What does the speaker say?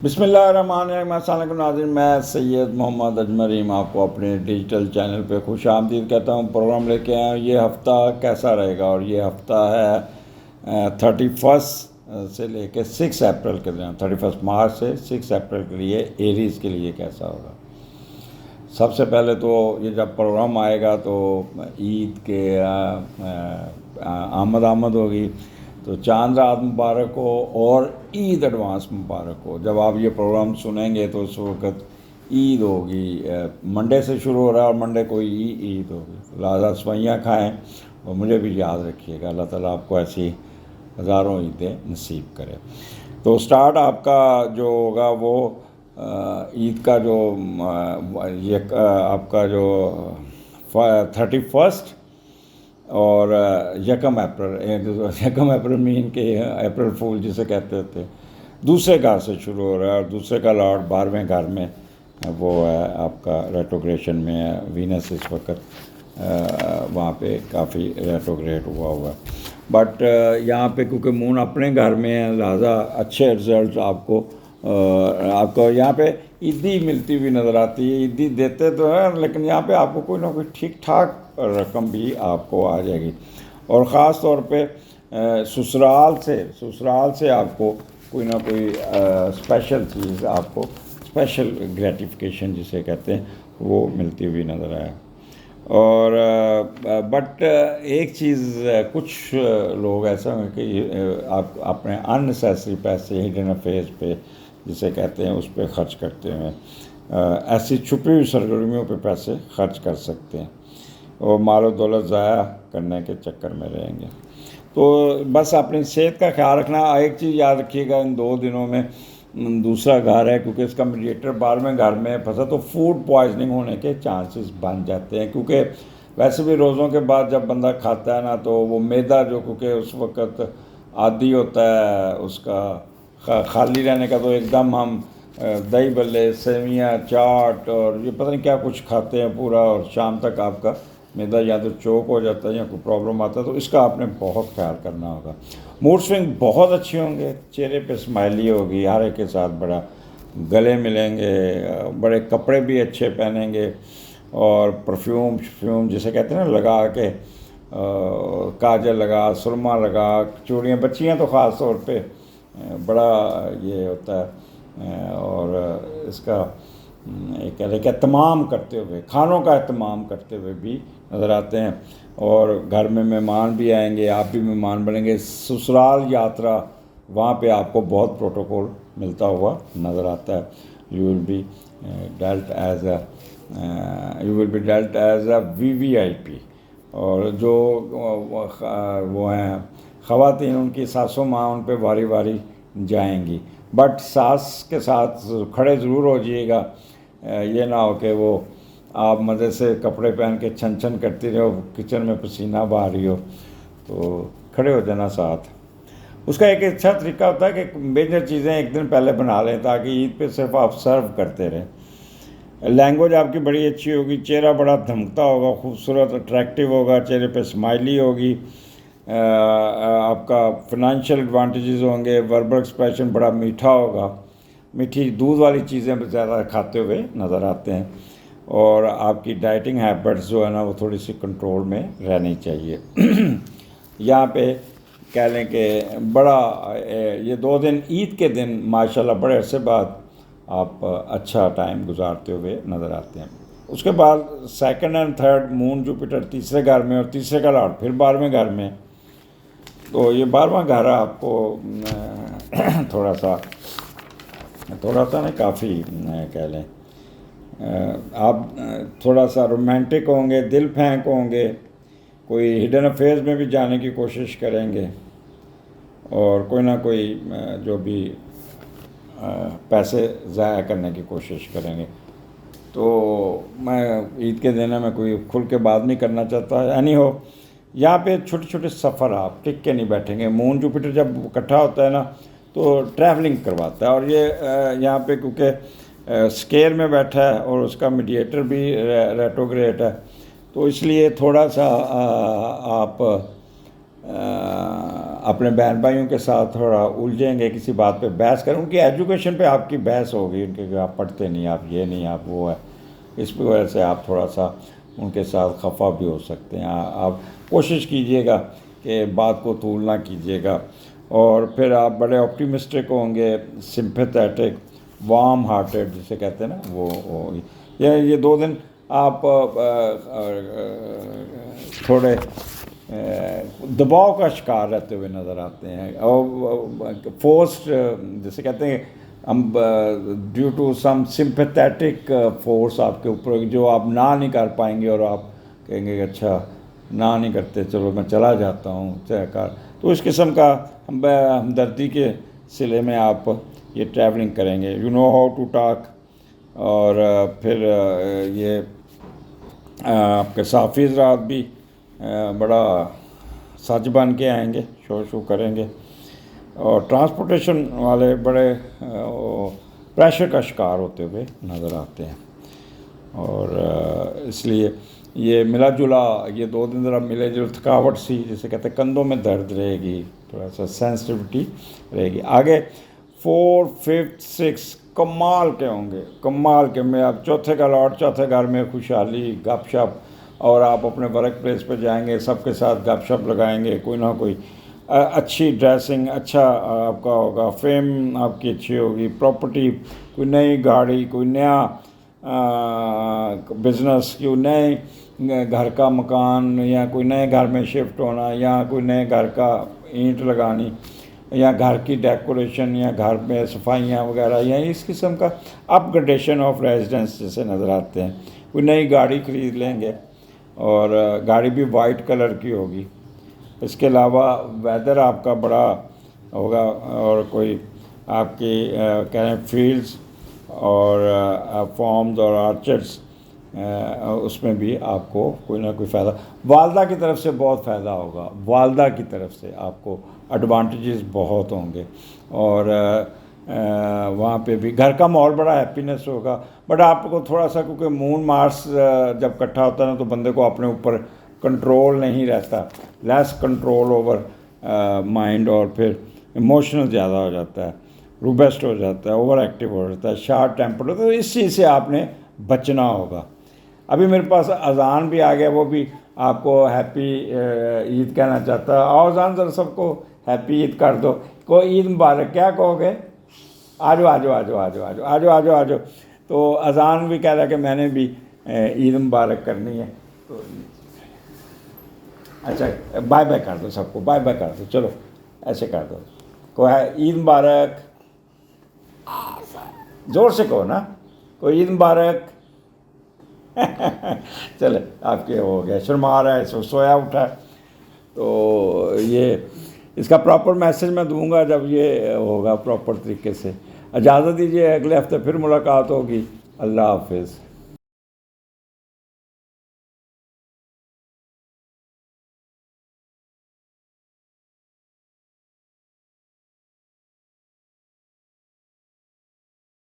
بسم اللہ الرحمن الرحیم۔ السلام علیکم ناظرین، میں سید محمد اجمریم آپ کو اپنے ڈیجیٹل چینل پہ خوش آمدید کہتا ہوں۔ پروگرام لے کے آئے ہوں یہ ہفتہ کیسا رہے گا، اور یہ ہفتہ ہے 31 سے لے کے 6 اپریل کے دن، 31 مارچ سے 6 اپریل کے لیے ایریز کے لیے کیسا ہوگا۔ سب سے پہلے تو یہ جب پروگرام آئے گا تو عید کے آمد ہوگی، تو چاند رات مبارک ہو اور عید ایڈوانس مبارک ہو۔ جب آپ یہ پروگرام سنیں گے تو اس وقت عید ہوگی، منڈے سے شروع ہو رہا ہے اور منڈے کو عید ہوگی، لہٰذا سوئیاں کھائیں اور مجھے بھی یاد رکھیے گا۔ اللہ تعالیٰ آپ کو ایسی ہزاروں عیدیں نصیب کرے۔ تو سٹارٹ آپ کا جو ہوگا وہ عید کا جو آپ کا جو 31 اور 1 اپریل مین کے اپریل فول جسے کہتے تھے، دوسرے گھر سے شروع ہو رہا ہے، اور دوسرے کا لارڈ 12ویں گھر میں وہ ہے آپ کا ریٹروگریشن میں ہے۔ وینس اس وقت وہاں پہ کافی ریٹروگریٹ ہوا ہے، بٹ یہاں پہ کیونکہ مون اپنے گھر میں ہے، لہٰذا اچھے رزلٹس آپ کو یہاں پہ عیدی ملتی ہوئی نظر آتی ہے۔ عیدی دیتے تو ہیں لیکن یہاں پہ آپ کو کوئی نہ کوئی ٹھیک ٹھاک رقم بھی آپ کو آ جائے گی، اور خاص طور پہ سسرال سے آپ کو کوئی نہ کوئی اسپیشل چیز، آپ کو اسپیشل گریٹیفیکیشن جسے کہتے ہیں، وہ ملتی ہوئی نظر آئے۔ اور بٹ ایک چیز، کچھ لوگ ایسا ہیں کہ آپ اپنے ان نیسیسری پیسے ہڈن افیئرز پہ جسے کہتے ہیں اس پہ خرچ کرتے ہیں، ایسی چھپی ہوئی سرگرمیوں پہ پیسے خرچ کر سکتے ہیں، اور مال و دولت ضائع کرنے کے چکر میں رہیں گے۔ تو بس اپنی صحت کا خیال رکھنا۔ ایک چیز یاد رکھیے گا، ان 2 دنوں میں دوسرا گھر ہے، کیونکہ اس کا میڈیٹر 12ویں گھر میں پھنسا تو فوڈ پوائزننگ ہونے کے چانسز بن جاتے ہیں، کیونکہ ویسے بھی روزوں کے بعد جب بندہ کھاتا ہے نا تو وہ میدا جو کیونکہ اس وقت عادی ہوتا ہے اس کا خالی رہنے کا، تو ایک دم ہم دہی بلے، سیویاں، چاٹ اور یہ پتہ نہیں کیا کچھ کھاتے ہیں پورا، اور شام تک آپ کا میدا یا تو چوک ہو جاتا ہے یا کوئی پرابلم آتا ہے، تو اس کا آپ نے بہت خیال کرنا ہوگا۔ موڈ سوئنگ بہت اچھے ہوں گے، چہرے پہ اسمائلی ہوگی، ہر ایک کے ساتھ بڑا گلے ملیں گے، بڑے کپڑے بھی اچھے پہنیں گے، اور پرفیوم جسے کہتے ہیں نا لگا کے، کاجل لگا، سرما لگا، چوڑیاں، بچیاں تو خاص طور پہ بڑا یہ ہوتا ہے، اور اس کا ایک اہتمام کرتے ہوئے، کھانوں کا اہتمام کرتے ہوئے بھی نظر آتے ہیں، اور گھر میں مہمان بھی آئیں گے، آپ بھی مہمان بنیں گے۔ سسرال یاترا، وہاں پہ آپ کو بہت پروٹوکول ملتا ہوا نظر آتا ہے۔ You will be dealt as a VVIP، اور جو وہ ہیں خواتین، ان کی ساسوں ماں ان پہ واری واری جائیں گی، بٹ ساس کے ساتھ کھڑے ضرور ہو جائیے گا، یہ نہ ہو کہ وہ آپ مزے سے کپڑے پہن کے چھن کرتی رہو، کچن میں پسینہ بہا رہی ہو، تو کھڑے ہو جانا ساتھ۔ اس کا ایک اچھا طریقہ ہوتا ہے کہ میجر چیزیں ایک دن پہلے بنا لیں تاکہ عید پہ صرف آپ سرو کرتے رہیں۔ لینگویج آپ کی بڑی اچھی ہوگی، چہرہ بڑا دھمکتا ہوگا، خوبصورت اٹریکٹیو ہوگا، چہرے پہ اسمائلی ہوگی، آپ کا فنانشیل ایڈوانٹیجز ہوں گے، وربل ایکسپریشن بڑا میٹھا ہوگا، میٹھی دودھ والی چیزیں زیادہ کھاتے ہوئے نظر آتے ہیں، اور آپ کی ڈائٹنگ ہیبٹس جو ہے نا وہ تھوڑی سی کنٹرول میں رہنی چاہیے۔ یہاں پہ کہہ لیں کہ بڑا یہ 2 دن عید کے دن ماشاءاللہ بڑے عرصے بعد آپ اچھا ٹائم گزارتے ہوئے نظر آتے ہیں۔ اس کے بعد 2nd اور 3rd مون جوپیٹر تیسرے گھر میں، اور تیسرے کا لارڈ پھر 12ویں گھر میں، تو یہ 12واں گھر آپ کو تھوڑا سا نہیں، کافی کہہ لیں آپ تھوڑا سا رومانٹک ہوں گے، دل پھینک ہوں گے، کوئی ہڈن افیئرز میں بھی جانے کی کوشش کریں گے، اور کوئی نہ کوئی جو بھی پیسے ضائع کرنے کی کوشش کریں گے۔ تو میں عید کے دن میں کوئی کھل کے بات نہیں کرنا چاہتا، ہو یہاں پہ چھوٹے چھوٹے سفر آپ ٹک کے نہیں بیٹھیں گے۔ مون جوپیٹر جب اکٹھا ہوتا ہے نا تو ٹریولنگ کرواتا ہے، اور یہ یہاں پہ کیونکہ اسکیئر میں بیٹھا ہے اور اس کا میڈیٹر بھی ریٹروگریٹ ہے، تو اس لیے تھوڑا سا آپ اپنے بہن بھائیوں کے ساتھ تھوڑا الجھیں گے، کسی بات پہ بحث کریں، ان کی ایجوکیشن پہ آپ کی بحث ہوگی، ان کے کہ آپ پڑھتے نہیں، آپ یہ نہیں، آپ وہ ہے، اس کی وجہ سے آپ تھوڑا سا ان کے ساتھ خفا بھی ہو سکتے ہیں۔ آپ کوشش کیجئے گا کہ بات کو طول نہ کیجیے گا، اور پھر آپ بڑے آپٹیمسٹک ہوں گے، سمپیتھیٹک، وارم ہارٹیڈ جسے کہتے ہیں نا، وہ یہ 2 دن آپ تھوڑے دباؤ کا شکار رہتے ہوئے نظر آتے ہیں، اور فورسڈ جسے کہتے ہیں ہم، due to some sympathetic force آپ کے اوپر، جو آپ نہ نہیں کر پائیں گے، اور آپ کہیں گے کہ اچھا نہ نہیں کرتے، چلو میں چلا جاتا ہوں تو اس قسم کا ہمدردی کے صلے میں آپ یہ ٹریولنگ کریں گے، you know how to talk, اور پھر یہ آپ کے صحافی حضرات بھی بڑا سچ بن کے آئیں گے، شو کریں گے، اور ٹرانسپورٹیشن والے بڑے پریشر کا شکار ہوتے ہوئے نظر آتے ہیں، اور اس لیے یہ ملا جلا یہ 2 دن ذرا ملے جو تھکاوٹ سی جسے کہتے ہیں، کندھوں میں درد رہے گی، تھوڑا سا سینسٹیوٹی رہے گی۔ آگے 4، 5، 6 کمال کے ہوں گے، کمال کے میں اب چوتھے کا لاٹ، چوتھے گھر میں خوشحالی، گپ شپ، اور آپ اپنے ورک پلیس پہ جائیں گے، سب کے ساتھ گپ شپ لگائیں گے، کوئی نہ کوئی اچھی ڈریسنگ، اچھا آپ کا ہوگا، فیم آپ کی اچھی ہوگی، پراپرٹی، کوئی نئی گاڑی، کوئی نیا بزنس، کوئی نئے گھر کا مکان، یا کوئی نئے گھر میں شفٹ ہونا، یا کوئی نئے گھر کا اینٹ لگانی، یا گھر کی ڈیکوریشن، یا گھر میں صفائیاں وغیرہ، یا اس قسم کا اپ گریڈیشن آف ریزیڈنس جیسے نظر آتے ہیں۔ کوئی نئی گاڑی خرید لیں گے، اور گاڑی بھی وائٹ کلر کی ہوگی۔ اس کے علاوہ ویدر آپ کا بڑا ہوگا، اور کوئی آپ کی کہیں فیلڈز اور فارمز اور آرچرڈس، اس میں بھی آپ کو کوئی نہ کوئی فائدہ، والدہ کی طرف سے بہت فائدہ ہوگا، والدہ کی طرف سے آپ کو ایڈوانٹیجز بہت ہوں گے، اور وہاں پہ بھی گھر کا ماحول بڑا ہیپینس ہوگا۔ بٹ آپ کو تھوڑا سا، کیونکہ مون مارس جب اکٹھا ہوتا ہے نا، تو بندے کو اپنے اوپر کنٹرول نہیں رہتا، لیس کنٹرول اوور مائنڈ، اور پھر ایموشنل زیادہ ہو جاتا ہے، روبسٹ ہو جاتا ہے، اوور ایکٹیو ہو جاتا ہے، شارٹ ٹیمپرڈ ہوتا ہے، تو اس چیز سے آپ نے بچنا ہوگا۔ ابھی میرے پاس اذان بھی آ گیا، وہ بھی آپ کو ہیپی عید کہنا چاہتا ہے۔ آؤ اذان ذرا سب کو ہیپی عید کر دو، کو عید مبارک، کیا کہو گے؟ آ جاؤ آ جاؤ آ جاؤ آ جاؤ آ جاؤ آ جاؤ آ جاؤ آ جاؤ۔ تو اذان بھی کہہ رہا کہ میں نے بھی عید مبارک کرنی ہے، تو اچھا بائے بائے کر دو، سب کو بائے بائے کر دو، چلو ایسے کر دو، کوئی ہے عید مبارک، زور سے کہو نا، کوئی عید مبارک۔ چلے آپ کے ہو گیا، شرما رہا ہے، سویا اٹھا ہے، تو یہ اس کا پراپر میسج میں دوں گا جب یہ ہوگا پراپر طریقے سے۔ اجازت دیجیے، اگلے ہفتے پھر ملاقات ہوگی۔ اللہ حافظ۔